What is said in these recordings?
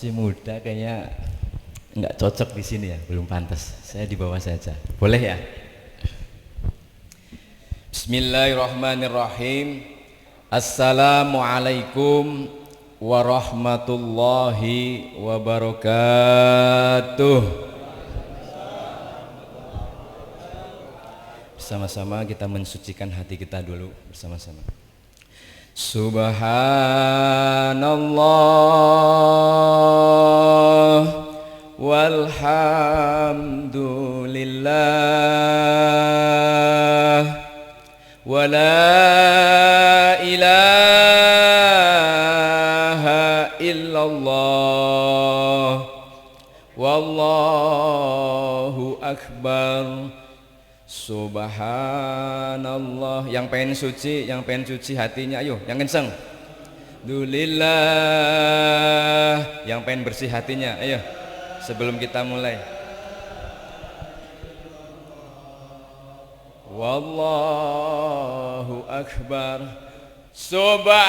Masih muda kayaknya nggak cocok di sini ya, belum pantas. Saya di bawah saja. Boleh ya? Bismillahirrahmanirrahim. Assalamualaikum warahmatullahi wabarakatuh. Bersama-sama kita mensucikan hati kita dulu bersama-sama. Subhanallah walhamdulillah wa la ilaha illallah wallahu akbar. Subhanallah. Yang pengen suci hatinya, ayo yang kenceng. Alhamdulillah. Yang pengen bersih hatinya, ayo sebelum kita mulai. Wallahu akbar. Subhanallah.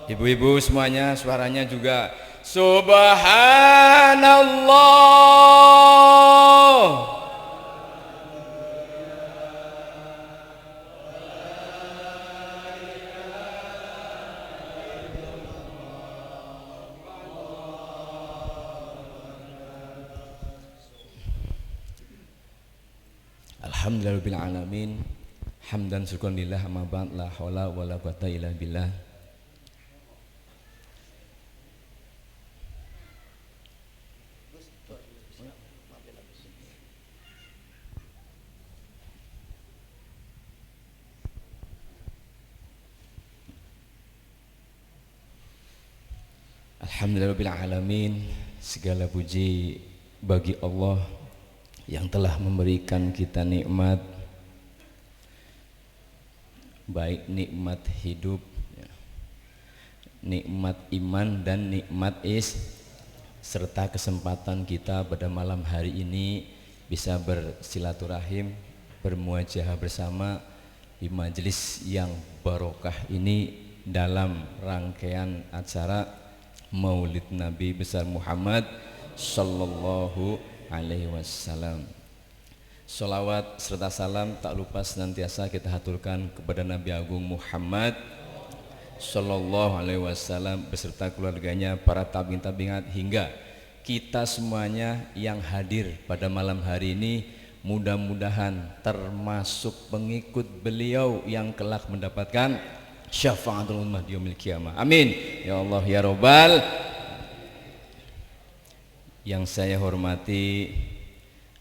Ibu-ibu semuanya suaranya juga Subhanallah. Alhamdulillahirabbil alamin. Hamdan syukran lillah amma ba'd la haula wala quwata illa billah. Alhamdulillahirabbil alamin. Segala puji bagi Allah yang telah memberikan kita nikmat, baik nikmat hidup, nikmat iman dan nikmat serta kesempatan kita pada malam hari ini bisa bersilaturahim, bermuajahah bersama di majelis yang barokah ini dalam rangkaian acara Maulid Nabi besar Muhammad sallallahu alaihi wasallam. Sholawat serta salam tak lupa senantiasa kita haturkan kepada Nabi Agung Muhammad sallallahu alaihi wasallam beserta keluarganya, para tabi'in hingga kita semuanya yang hadir pada malam hari ini. Mudah-mudahan termasuk pengikut beliau yang kelak mendapatkan syafaatul ummah di yaumil qiyamah. Amin ya Allah ya Rabbal. Yang saya hormati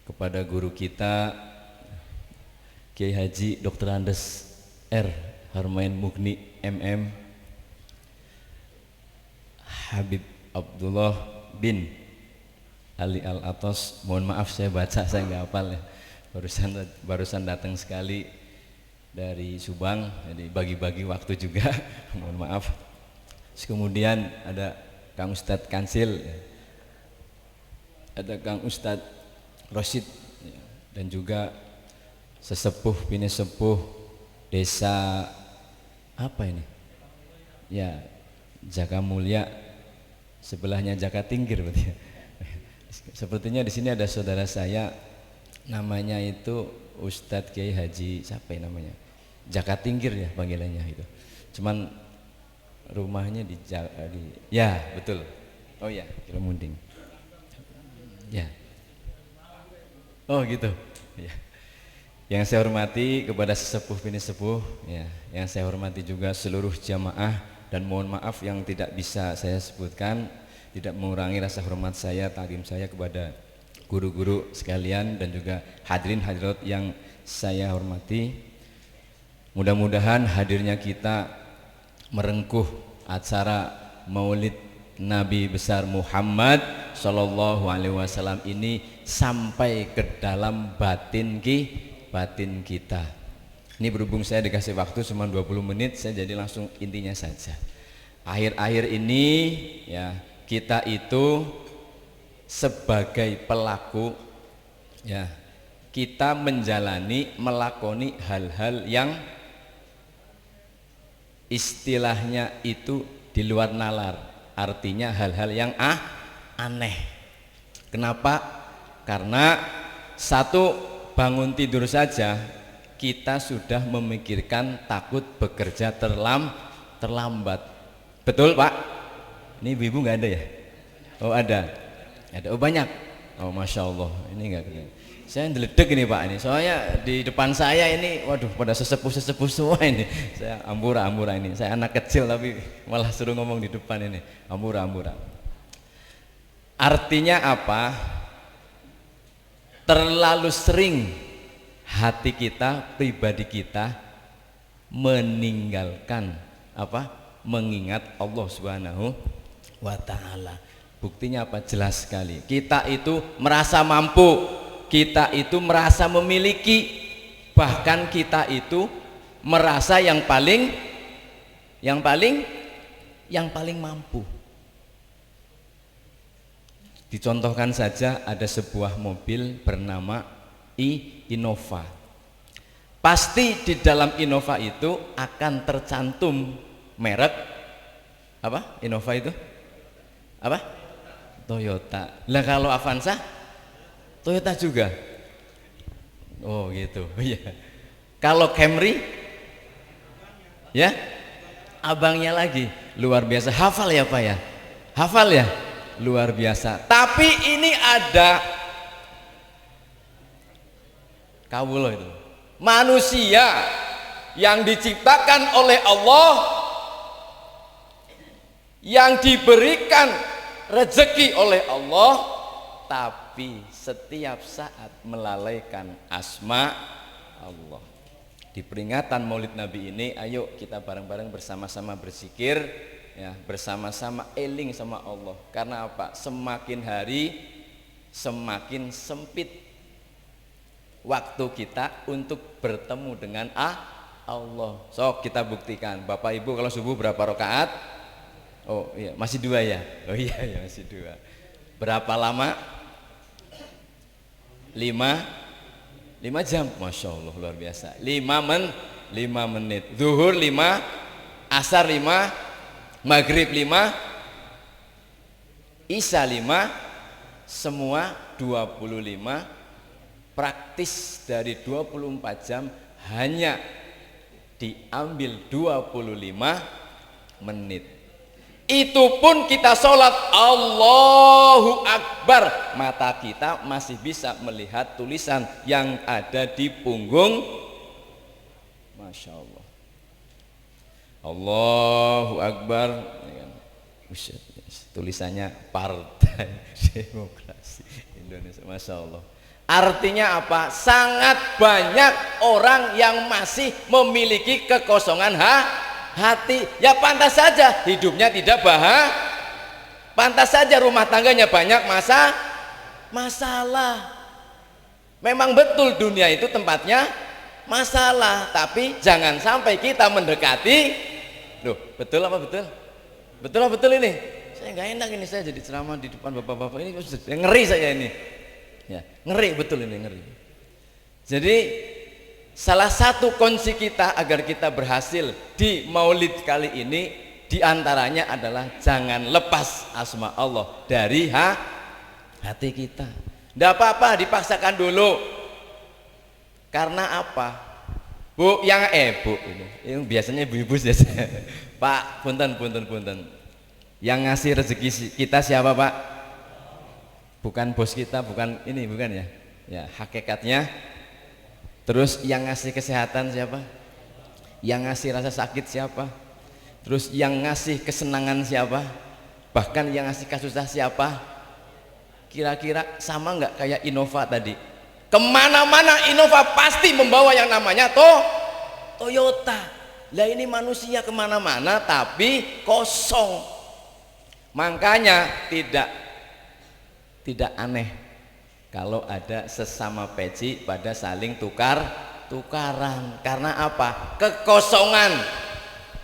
kepada guru kita Kiai Haji Dr. Andes R. Harmain Mugni MM, Habib Abdullah bin Ali Al-Atos. Mohon maaf saya baca, saya nggak hafal ya, barusan datang sekali dari Subang, jadi bagi-bagi waktu juga. Mohon maaf. Terus kemudian ada Kang Ustadz Kansil, ada Kang Ustadz Rosid, dan juga sesepuh bini sepuh desa apa ini ya, Jaka Mulia, sebelahnya Jaka Tingkir berarti ya. Sepertinya di sini ada saudara saya, namanya itu Ustadz Kiai Haji siapa ya namanya, Jaka Tingkir ya panggilannya itu. Cuman rumahnya ya betul. Oh ya, Kilomunding. Ya. Oh gitu. Ya. Yang saya hormati kepada sesepuh bini sepuh, ya. Yang saya hormati juga seluruh jamaah, dan mohon maaf yang tidak bisa saya sebutkan, tidak mengurangi rasa hormat saya, takdim saya kepada guru-guru sekalian dan juga hadirin hadirat yang saya hormati. Mudah-mudahan hadirnya kita merengkuh acara Maulid Nabi besar Muhammad sallallahu alaihi wasallam ini sampai ke dalam batin kita. Ini berhubung saya dikasih waktu cuma 20 menit, saya jadi langsung intinya saja. Akhir-akhir ini ya, kita itu sebagai pelaku, ya, kita menjalani, melakoni hal-hal yang istilahnya itu di luar nalar, artinya hal-hal yang aneh. Kenapa? Karena satu, bangun tidur saja kita sudah memikirkan takut bekerja terlambat. Betul Pak? Ini ibu nggak ada ya? Oh ada. Oh banyak. Oh masya Allah. Ini nggak kena. Saya ngeledek ini Pak ini. Soalnya di depan saya ini, waduh pada sesepuh semua ini. Saya ambura ini. Saya anak kecil tapi malah suruh ngomong di depan ini. Ambura. Artinya apa? Terlalu sering hati kita, pribadi kita meninggalkan apa? Mengingat Allah Subhanahu wa ta'ala. Buktinya apa? Jelas sekali. Kita itu merasa mampu, kita itu merasa memiliki, bahkan kita itu merasa yang paling mampu. Dicontohkan saja, ada sebuah mobil bernama Innova. Pasti di dalam Innova itu akan tercantum merek apa? Innova itu apa? Toyota. Lah kalau Avanza Toyota juga. Oh gitu. Iya. Kalau Camry ya abangnya lagi. Luar biasa. Hafal ya Pak ya? Hafal ya? Luar biasa. Tapi ini ada kawula itu. Manusia yang diciptakan oleh Allah, yang diberikan rezeki oleh Allah, tapi setiap saat melalaikan asma Allah. Di peringatan Maulid Nabi ini, ayo kita bareng-bareng bersama-sama berzikir, ya, bersama-sama eling sama Allah. Karena apa? Semakin hari semakin sempit waktu kita untuk bertemu dengan Allah. So kita buktikan. Bapak Ibu kalau subuh berapa rakaat? Oh iya, masih 2 ya? Oh iya ya, masih 2. Berapa lama? 5 jam. Masya Allah, luar biasa. 5 menit. Zuhur 5, asar 5, maghrib 5, isya 5, semua 25. Praktis dari 24 jam hanya diambil 25 menit. Itu pun kita sholat Allahu Akbar, mata kita masih bisa melihat tulisan yang ada di punggung. Masya Allah. Allahu Akbar. Tulisannya Partai Demokrasi Indonesia. Masya Allah. Artinya apa? Sangat banyak orang yang masih memiliki kekosongan hati. Ya pantas saja hidupnya tidak bahagia, pantas saja rumah tangganya banyak masalah. Memang betul dunia itu tempatnya masalah, tapi jangan sampai kita mendekati. Loh, betul apa betul? Betul ini? Saya nggak enak ini, saya jadi ceramah di depan bapak-bapak ini, ngeri saya ini. Ya, ngeri betul ini, ngeri. Jadi salah satu kunci kita agar kita berhasil di Maulid kali ini diantaranya adalah jangan lepas asma Allah dari hati kita. Tidak apa-apa dipaksakan dulu. Karena apa? Bu, Bu ini, yang biasanya ibu-ibu saja. Pak, punten. Yang ngasih rezeki kita siapa Pak? Bukan bos kita, bukan ya. Ya, hakikatnya. Terus yang ngasih kesehatan siapa? Yang ngasih rasa sakit siapa? Terus yang ngasih kesenangan siapa? Bahkan yang ngasih kasusah siapa? Kira-kira sama nggak kayak Innova tadi? Kemana-mana Innova pasti membawa yang namanya Toyota. Lah ini manusia kemana-mana tapi kosong. Makanya tidak aneh kalau ada sesama peci pada saling tukaran. Karena apa?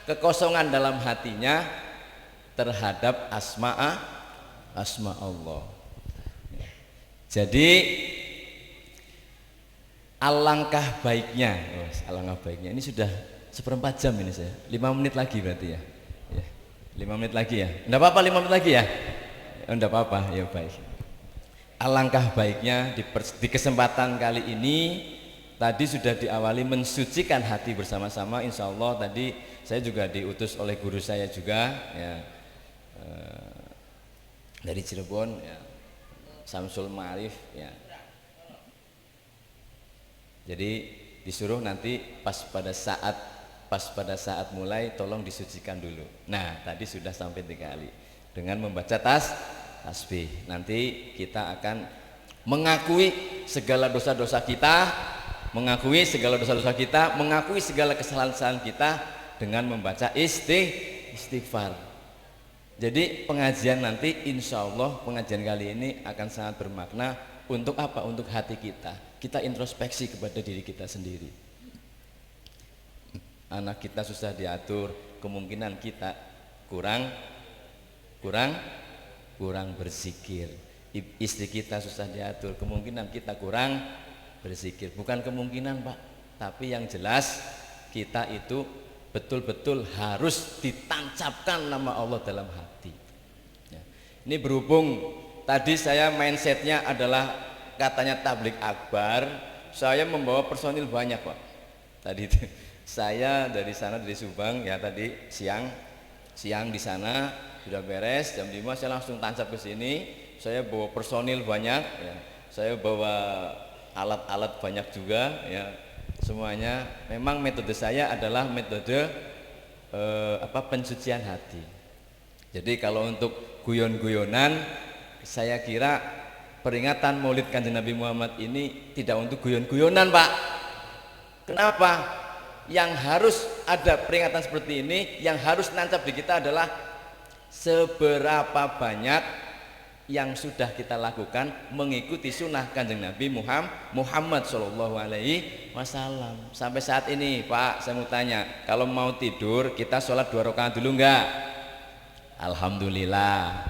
Kekosongan dalam hatinya terhadap asma asma Allah. Jadi alangkah baiknya, ini sudah 1/4 jam ini saya, 5 menit lagi berarti ya, 5 menit lagi ya, enggak apa-apa 5 menit lagi ya, enggak apa-apa ya, baik. Alangkah baiknya di kesempatan kali ini tadi sudah diawali mensucikan hati bersama-sama, insya Allah. Tadi saya juga diutus oleh guru saya juga ya, dari Cirebon ya, Samsul Ma'arif ya. Jadi disuruh nanti pas pada saat mulai tolong disucikan dulu. Nah tadi sudah sampai 3 kali dengan membaca tasbih. Nanti kita akan mengakui segala dosa-dosa kita, mengakui segala kesalahan-kesalahan kita dengan membaca istighfar. Jadi pengajian nanti insya Allah, pengajian kali ini akan sangat bermakna untuk apa? Untuk hati kita. Kita introspeksi kepada diri kita sendiri. Anak kita susah diatur, kemungkinan kita kurang berzikir. Istri kita susah diatur, kemungkinan kita kurang berzikir. Bukan kemungkinan Pak, tapi yang jelas kita itu betul-betul harus ditancapkan nama Allah dalam hati ya. Ini berhubung tadi saya mindsetnya adalah katanya tablik akbar, saya membawa personil banyak Pak. Tadi itu saya dari sana, dari Subang ya, tadi siang di sana sudah beres, jam 5 saya langsung tancap ke sini. Saya bawa personil banyak ya, saya bawa alat-alat banyak juga ya. Semuanya memang metode saya adalah metode pensucian hati. Jadi kalau untuk guyon-guyonan, saya kira peringatan Maulid Kanjeng Nabi Muhammad ini tidak untuk guyon-guyonan Pak. Kenapa? Yang harus ada peringatan seperti ini, yang harus nancap di kita adalah seberapa banyak yang sudah kita lakukan mengikuti sunnah Kanjeng Nabi Muhammad Shallallahu Alaihi Wasallam. Sampai saat ini Pak, saya mau tanya, kalau mau tidur kita sholat 2 rakaat dulu enggak? Alhamdulillah.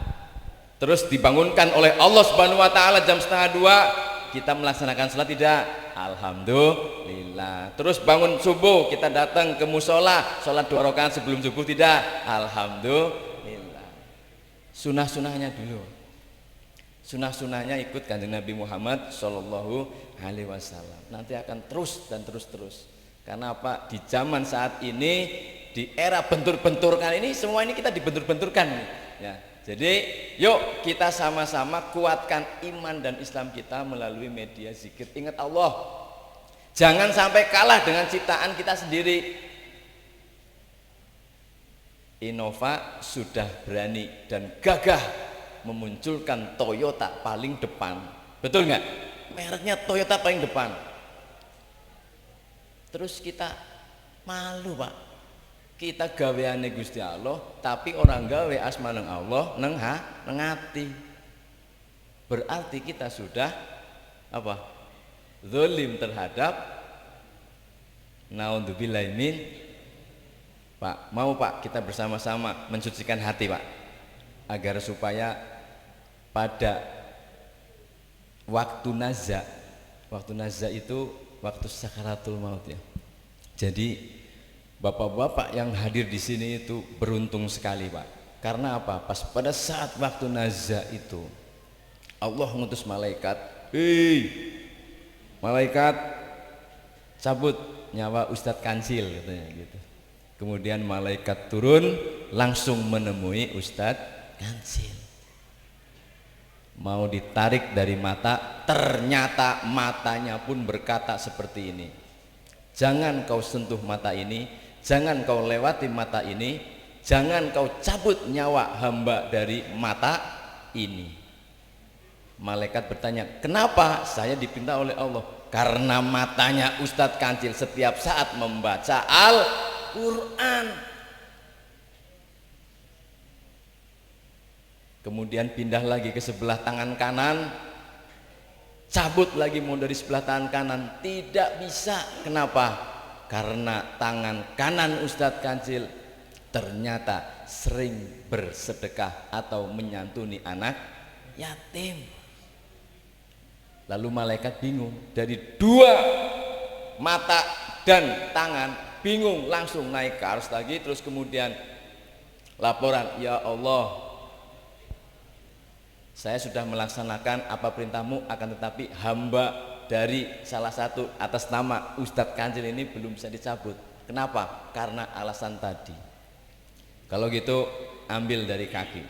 Terus dibangunkan oleh Allah Subhanahu Wa Taala jam 1:30, kita melaksanakan sholat tidak? Alhamdulillah. Terus bangun subuh kita datang ke musola, sholat 2 rakaat sebelum subuh tidak? Alhamdulillah. Sunnah-sunnahnya dulu. Sunnah-sunnahnya ikut Kanjeng Nabi Muhammad Shallallahu Alaihi Wasallam. Nanti akan terus dan terus. Karena apa? Di zaman saat ini, di era bentur-benturkan ini, semua ini kita dibentur-benturkan ya. Jadi yuk kita sama-sama kuatkan iman dan Islam kita melalui media zikir. Ingat Allah, jangan sampai kalah dengan ciptaan kita sendiri. Innova sudah berani dan gagah memunculkan Toyota paling depan, betul nggak? Mereknya Toyota paling depan. Terus kita malu Pak, kita gaweane Gusti Allah, tapi orang gawe asma neng Allah neng hati. Berarti kita sudah apa? Zalim terhadap naudzubillahi min. Pak, mau Pak kita bersama-sama mensucikan hati Pak, agar supaya pada waktu nazak itu waktu sakaratul maut ya. Jadi bapak-bapak yang hadir di sini itu beruntung sekali Pak. Karena apa? Pas pada saat waktu nazak itu Allah mengutus malaikat, malaikat cabut nyawa Ustadz Kancil katanya gitu. Kemudian malaikat turun langsung menemui Ustadz Kancil. Mau ditarik dari mata, ternyata matanya pun berkata seperti ini, jangan kau sentuh mata ini, jangan kau lewati mata ini, jangan kau cabut nyawa hamba dari mata ini. Malaikat bertanya, kenapa? Saya dipinta oleh Allah. Karena matanya Ustadz Kancil setiap saat membaca Al-Quran. Kemudian pindah lagi ke sebelah tangan kanan, cabut lagi mau dari sebelah tangan kanan, tidak bisa. Kenapa? Karena tangan kanan Ustadz Kancil ternyata sering bersedekah atau menyantuni anak yatim. Lalu malaikat bingung, dari dua mata dan tangan bingung, langsung naik ke arsy lagi. Terus kemudian laporan, ya Allah, saya sudah melaksanakan apa perintahmu, akan tetapi hamba dari salah satu atas nama Ustadz Kancil ini belum bisa dicabut. Kenapa? Karena alasan tadi. Kalau gitu ambil dari kaki,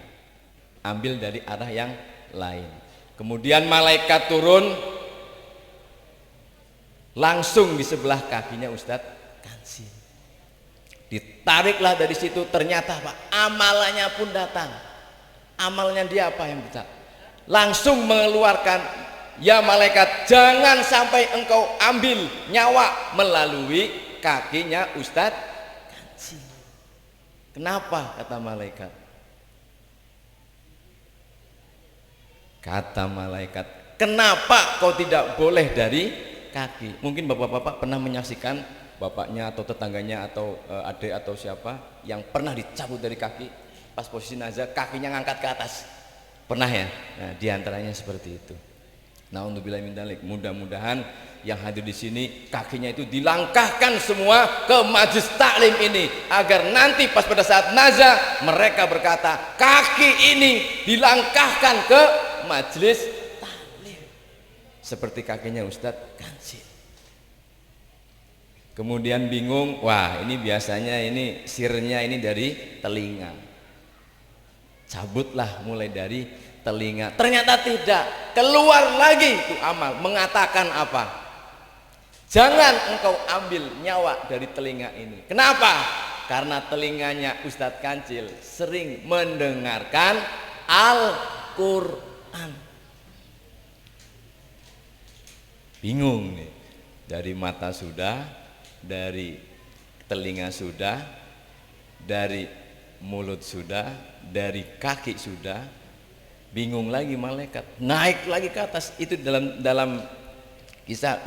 ambil dari arah yang lain. Kemudian malaikat turun, langsung di sebelah kakinya Ustadz Kancil. Ditariklah dari situ, ternyata Pak, amalannya pun datang. Amalnya dia apa yang bisa? Langsung mengeluarkan, ya malaikat, jangan sampai engkau ambil nyawa melalui kakinya Ustadz Kancil. Kenapa? Kata malaikat. Kata malaikat, kenapa kau tidak boleh dari kaki? Mungkin bapak-bapak pernah menyaksikan bapaknya atau tetangganya atau adik atau siapa yang pernah dicabut dari kaki pas posisi nazar, kakinya ngangkat ke atas. Pernah ya? Nah, diantaranya seperti itu. Na'udzubillahi min dzalik. Mudah-mudahan yang hadir di sini kakinya itu dilangkahkan semua ke majlis taklim ini, agar nanti pas pada saat nazar mereka berkata, kaki ini dilangkahkan ke majlis taklim seperti kakinya Ustadz Kancil. Kemudian bingung, wah ini biasanya ini sirnya ini dari telinga, cabutlah mulai dari telinga. Ternyata tidak, keluar lagi itu amal, mengatakan apa? Jangan engkau ambil nyawa dari telinga ini. Kenapa? Karena telinganya Ustadz Kancil sering mendengarkan Al-Quran. Bingung nih, dari mata sudah, dari telinga sudah, dari mulut sudah, dari kaki sudah, bingung lagi malaikat, naik lagi ke atas. Itu dalam kisah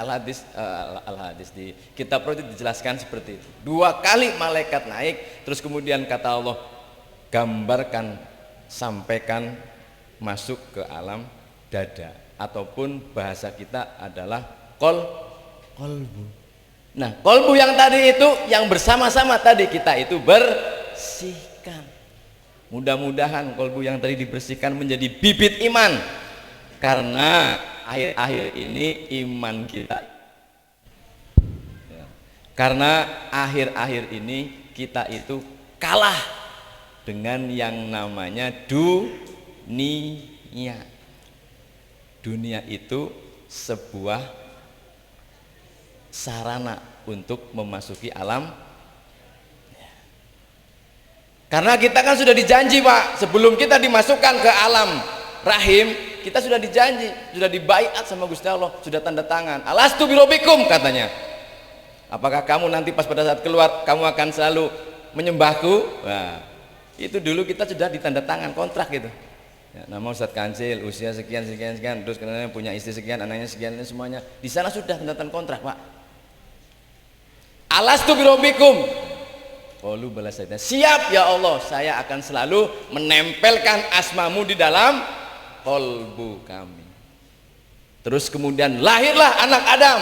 al-hadis di kitab Roh itu dijelaskan seperti itu. 2 kali malaikat naik, terus kemudian kata Allah, gambarkan, sampaikan, masuk ke alam dada, ataupun bahasa kita adalah kolbu. Nah, kolbu yang tadi itu, yang bersama-sama tadi kita itu bersihkan. Mudah-mudahan kolbu yang tadi dibersihkan menjadi bibit iman, karena akhir-akhir ini iman kita, karena akhir-akhir ini kita itu kalah dengan yang namanya dunia. Dunia itu sebuah sarana untuk memasuki alam. Karena kita kan sudah dijanji Pak, sebelum kita dimasukkan ke alam rahim, kita sudah dijanji, sudah dibaiat sama Gusti Allah, sudah tanda tangan. Alastu birobikum katanya. Apakah kamu nanti pas pada saat keluar kamu akan selalu menyembahku? Nah, itu dulu kita sudah ditanda tangan kontrak gitu. Ya, nama Ustadz Kancil, usia sekian, terus kemudian punya istri sekian, anaknya sekian, semuanya di sana sudah tanda tangan kontrak Pak. Alastu birobikum. Qalu bala, siap ya Allah, saya akan selalu menempelkan asmamu di dalam kolbu kami. Terus kemudian lahirlah anak Adam.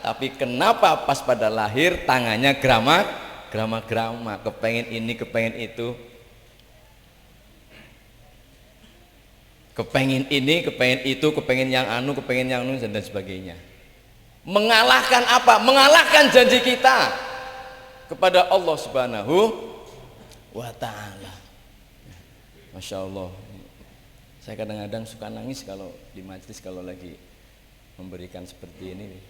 Tapi kenapa pas pada lahir tangannya grama, kepengen ini, kepengen itu, kepengen ini, kepengen itu, kepengen yang anu, kepengen yang anu, dan sebagainya. Mengalahkan apa? Mengalahkan janji kita kepada Allah Subhanahu wa ta'ala. Masya Allah, saya kadang-kadang suka nangis kalau di majelis, kalau lagi memberikan seperti ini.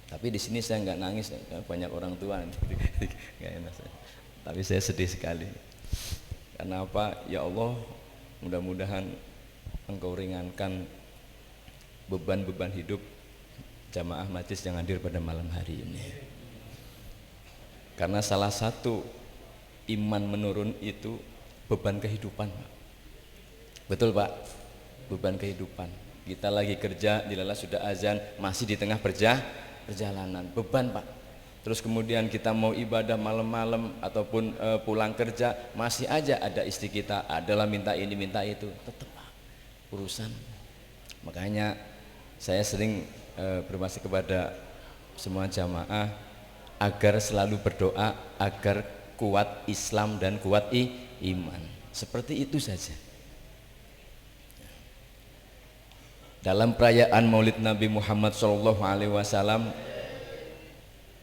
Tapi di sini saya nggak nangis, banyak orang tua, nggak enak. Tapi saya sedih sekali. Karena apa? Ya Allah, mudah-mudahan Engkau ringankan beban-beban hidup jamaah majelis yang hadir pada malam hari ini. Karena salah satu iman menurun itu beban kehidupan, Pak. Betul Pak, beban kehidupan. Kita lagi kerja, dilala sudah azan, masih di tengah perjalanan, beban Pak. Terus kemudian kita mau ibadah malam-malam ataupun pulang kerja, masih aja ada istri kita adalah minta ini minta itu, tetap Pak. urusan. Makanya saya sering berwasiat kepada semua jamaah agar selalu berdoa agar kuat Islam dan kuat iman. Seperti itu saja. Dalam perayaan Maulid Nabi Muhammad SAW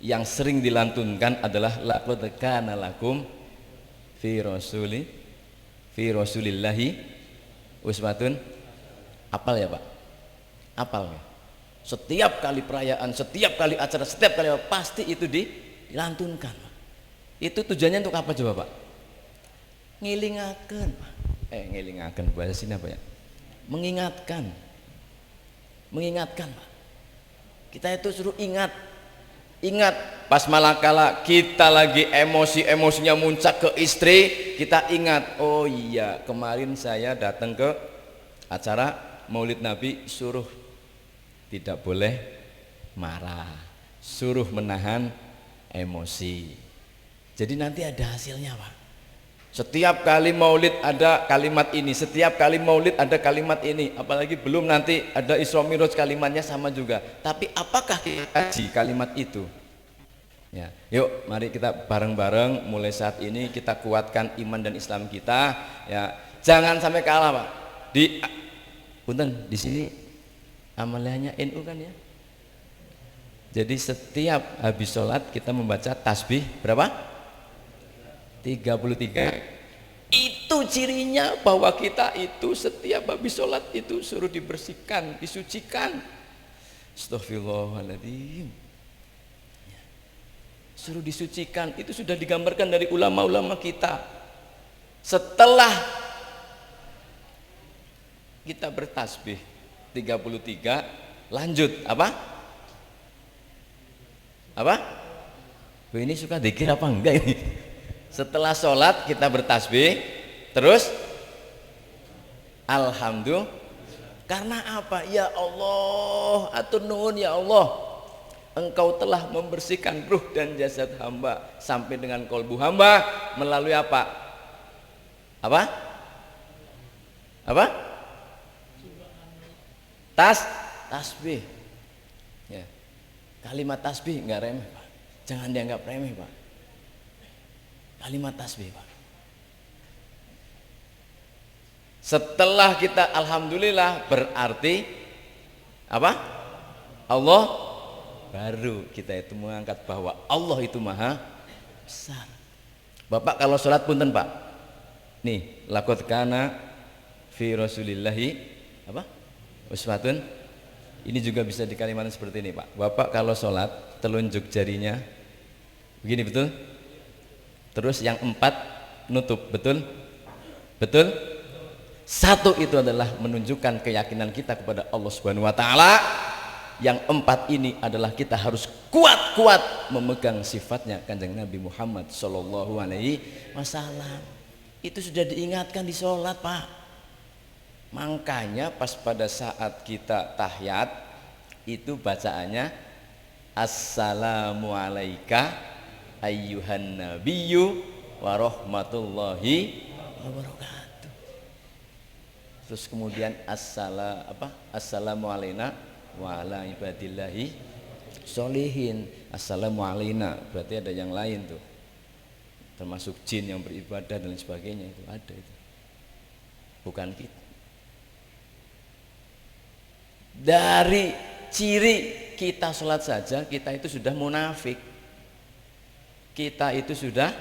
yang sering dilantunkan adalah laqad kana lakum fi rasulillahi uswatun. Apal ya Pak? Apal ya? Setiap kali perayaan, setiap kali acara, setiap kali pasti itu dilantunkan. Itu tujuannya untuk apa coba Pak? Ngilingaken. Ngilingaken bahasa sini apa ya? Mengingatkan. Mengingatkan Pak. Kita itu suruh ingat pas malakala kita lagi emosinya muncak ke istri, kita ingat, oh iya kemarin saya datang ke acara Maulid Nabi, suruh tidak boleh marah, suruh menahan emosi. Jadi nanti ada hasilnya Pak. Setiap kali maulid ada kalimat ini, setiap kali maulid ada kalimat ini, apalagi belum nanti ada Isra Mi'raj kalimatnya sama juga. Tapi apakah kita kaji kalimat itu? Ya, yuk mari kita bareng-bareng mulai saat ini kita kuatkan iman dan Islam kita. Ya, jangan sampai kalah Pak. Punten di sini amaliyahnya NU kan ya. Jadi setiap habis sholat kita membaca tasbih berapa? 33. Itu cirinya bahwa kita itu setiap habis sholat itu suruh dibersihkan, disucikan. Astaghfirullahaladzim. Suruh disucikan, itu sudah digambarkan dari ulama-ulama kita. Setelah kita bertasbih 33, lanjut apa? Ini suka dzikir apa enggak ini? Setelah sholat kita bertasbih, terus alhamdulillah. Karena apa? Ya Allah, atur nuhun ya Allah, Engkau telah membersihkan ruh dan jasad hamba sampai dengan kolbu hamba melalui apa? Tasbih. Ya. Kalimat tasbih enggak remeh Pak. Jangan dianggap remeh Pak. Kalimat tasbih Pak. Setelah kita alhamdulillah berarti apa? Allah, baru kita itu mengangkat bahwa Allah itu maha besar. Bapak kalau sholat punten Pak, nih laqad kana fi rasulillahi uswatun. Ini juga bisa dikalimatkan seperti ini Pak. Bapak kalau sholat telunjuk jarinya begini, betul? Terus yang 4 nutup, betul? Satu itu adalah menunjukkan keyakinan kita kepada Allah Subhanahu wa taala. Yang 4 ini adalah kita harus kuat-kuat memegang sifatnya Kanjeng Nabi Muhammad sallallahu alaihi wasallam. Itu sudah diingatkan di sholat Pak. Makanya pas pada saat kita tahiyat itu bacaannya assalamu alaika ayyuhan nabiyyu wa rahmatullahi wa barakatuh. Terus kemudian assalamu alaina wa ala ibadillahi sholihin. Assalamu alaina berarti ada yang lain tuh, termasuk jin yang beribadah dan sebagainya, itu ada itu, bukan kita. Dari ciri kita sholat saja kita itu sudah munafik, kita itu sudah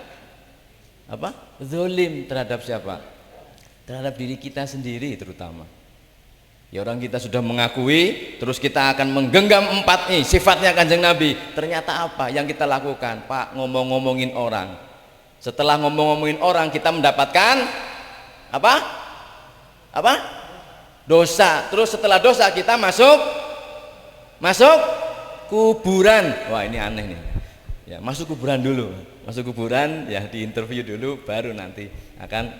zalim terhadap siapa? Terhadap diri kita sendiri terutama. Ya orang kita sudah mengakui, terus kita akan menggenggam 4 nih sifatnya Kanjeng Nabi. Ternyata apa yang kita lakukan? Pak, ngomong-ngomongin orang. Setelah ngomong-ngomongin orang kita mendapatkan apa? Dosa. Terus setelah dosa kita masuk kuburan. Wah ini aneh nih. Ya, masuk kuburan dulu. Masuk kuburan ya, diinterview dulu baru nanti akan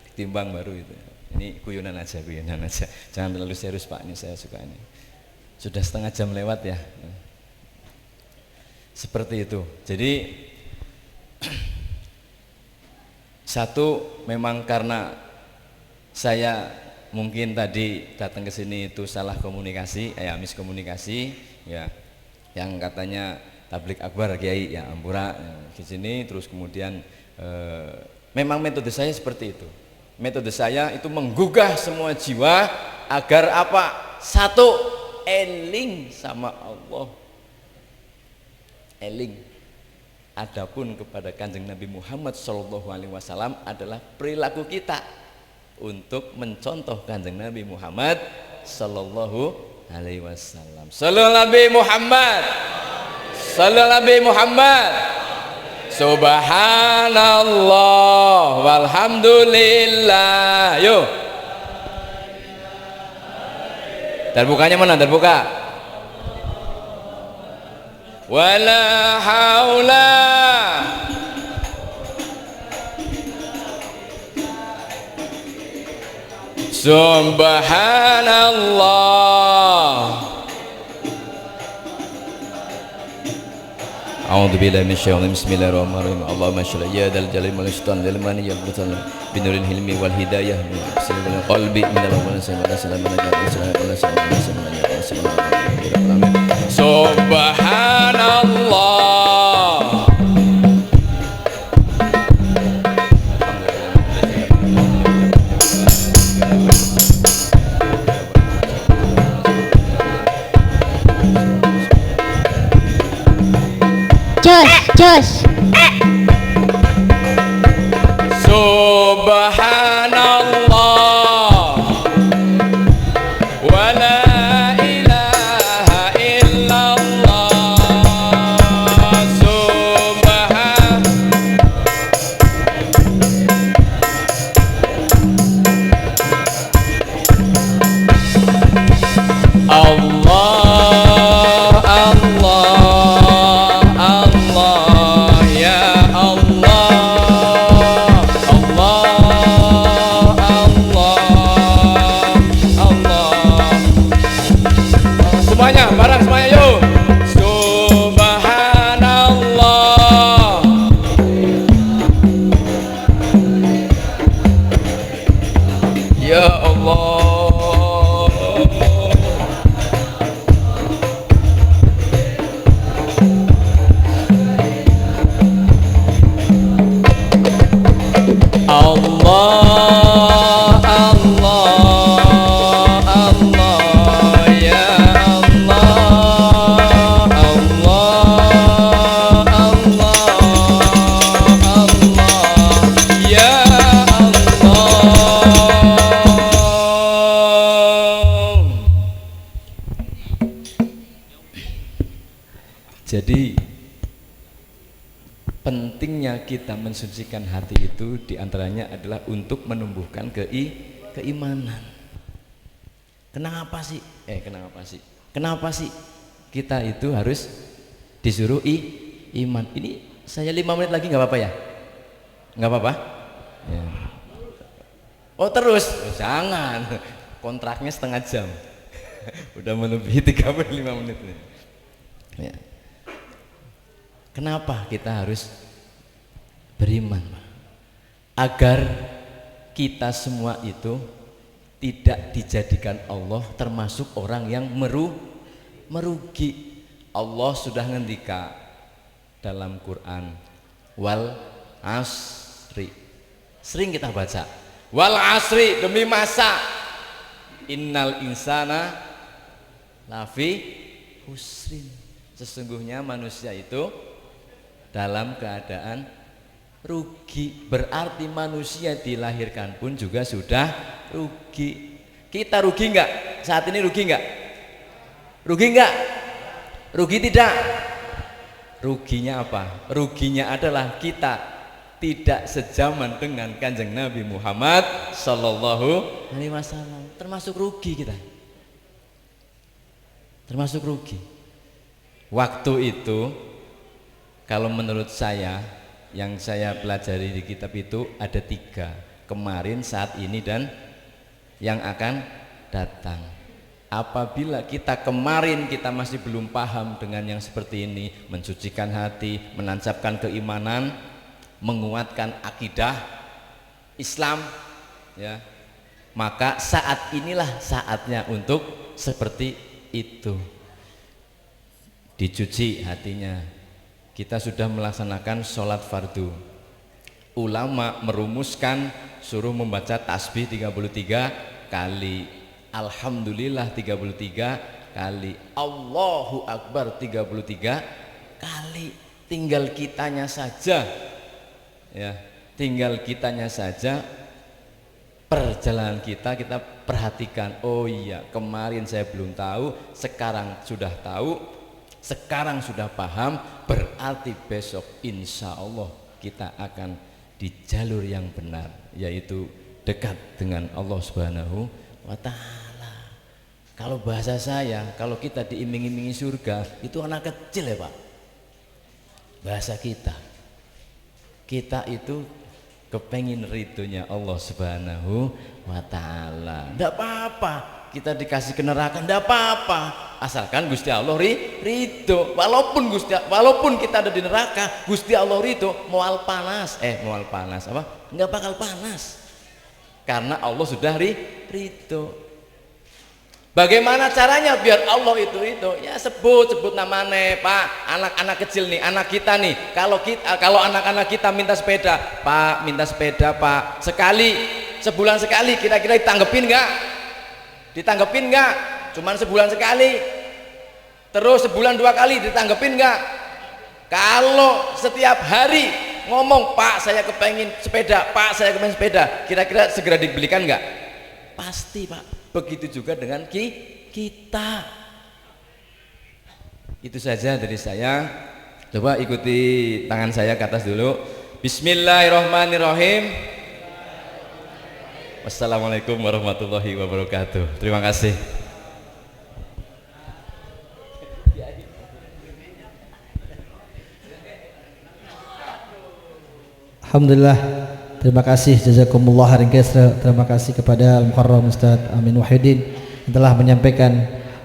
ditimbang baru itu. Ini guyonan aja. Jangan terlalu serius Pak, ini saya suka ini. Sudah setengah jam lewat ya. Seperti itu. Jadi satu memang karena saya mungkin tadi datang ke sini itu salah komunikasi, miskomunikasi ya. Yang katanya tablik akbar Kiai ya Ampura di sini, terus kemudian memang metode saya seperti itu. Metode saya itu menggugah semua jiwa agar apa? Satu, eling sama Allah. Eling. Adapun kepada Kanjeng Nabi Muhammad SAW adalah perilaku kita untuk mencontoh Kanjeng Nabi Muhammad sallallahu alaihi wasallam. Sallallahu Nabi Muhammad. Sallallahu Nabi Muhammad. Subhanallah walhamdulillah. Yuk. Terbukanya mana? Terbuka. Wala haula Subhanallah. A'udzu billahi minasyaitonir rajim. Bismillahirrahmanirrahim. Allahumma shalli ya dal jalali wal ihsan lil mani ya mutal binuril hilmi wal hidayah min silbil qalbi min al awwal sampai salamun Subhanallah. Jos. Subhanallah wa la ilaha illallah. Allah, Allah, Allah, ya Allah, Allah, Allah, Allah. Semuanya, bareng semuanya yuk. Subhanallah. Ya Allah. Allah, Allah, Allah, ya Allah, Allah, Allah, Allah, ya Allah. Jadi pentingnya kita mensucikan hati itu diantaranya adalah untuk menumbuhkan keimanan. Kenapa sih? Kenapa sih kita itu harus disuruh iman? Ini saya 5 menit lagi nggak apa-apa ya? Nggak apa-apa? Ya. Oh terus? Oh, jangan. Kontraknya setengah jam. Udah melebihi 35 menit nih. Ya. Kenapa kita harus beriman? Agar kita semua itu tidak dijadikan Allah termasuk orang yang merugi. Allah sudah ngendika dalam Quran, wal asri. Sering kita baca, wal asri, demi masa, innal insana lafi husrin. Sesungguhnya manusia itu dalam keadaan rugi. Berarti manusia dilahirkan pun juga sudah rugi. Kita rugi enggak? Saat ini rugi enggak? Rugi enggak? Rugi tidak? Ruginya apa? Ruginya adalah kita tidak sejaman dengan Kanjeng Nabi Muhammad sallallahu alaihi wasallam. Termasuk rugi kita. Termasuk rugi. Waktu itu kalau menurut saya, yang saya pelajari di kitab itu ada 3, kemarin, saat ini, dan yang akan datang. Apabila kita kemarin kita masih belum paham dengan yang seperti ini, mensucikan hati, menancapkan keimanan, menguatkan akidah Islam, ya, Maka saat inilah saatnya untuk seperti itu. Dicuci hatinya. Kita sudah melaksanakan sholat fardu. Ulama merumuskan suruh membaca tasbih 33 kali, alhamdulillah 33 kali, Allahu Akbar 33 kali. Tinggal kitanya saja, ya, tinggal kitanya saja perjalanan kita perhatikan. Oh iya, kemarin saya belum tahu, sekarang sudah tahu, sekarang sudah paham, berarti besok insya Allah kita akan di jalur yang benar, yaitu dekat dengan Allah Subhanahu wa Ta'ala. Kalau bahasa saya, kalau kita diiming-imingi surga, itu anak kecil ya Pak. Bahasa kita itu kepengin ridhonya Allah Subhanahu wa Ta'ala. Tidak apa-apa kita dikasih ke neraka, tidak apa-apa, asalkan Gusti Allah ridho. Walaupun kita ada di neraka, Gusti Allah ridho, mual panas apa? Nggak bakal panas, karena Allah sudah ridho. Bagaimana caranya biar Allah itu? Ya sebut namanya Pak. Anak-anak kecil nih, anak kita nih. Kalau anak-anak kita minta sepeda, Pak, minta sepeda Pak. Sebulan sekali, kira-kira ditanggepin nggak? Ditanggepin nggak? Cuman sebulan sekali. Terus sebulan 2 kali ditanggepin nggak? Kalau setiap hari ngomong, Pak saya kepengen sepeda, Pak saya kepengen sepeda, kira-kira segera dibelikan nggak? Pasti Pak. Begitu juga dengan kita. Itu saja dari saya. Coba ikuti tangan saya ke atas dulu. Bismillahirrahmanirrahim. Wassalamualaikum warahmatullahi wabarakatuh. Terima kasih. Alhamdulillah. Terima kasih, jazakumullah khairan katsira. Terima kasih kepada Al-Muharram Ustaz Amin Wahidin yang telah menyampaikan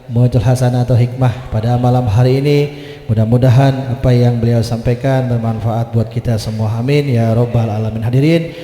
mu'jizat hasanah atau hikmah pada malam hari ini. Mudah-mudahan apa yang beliau sampaikan bermanfaat buat kita semua. Amin ya rabbal alamin. Hadirin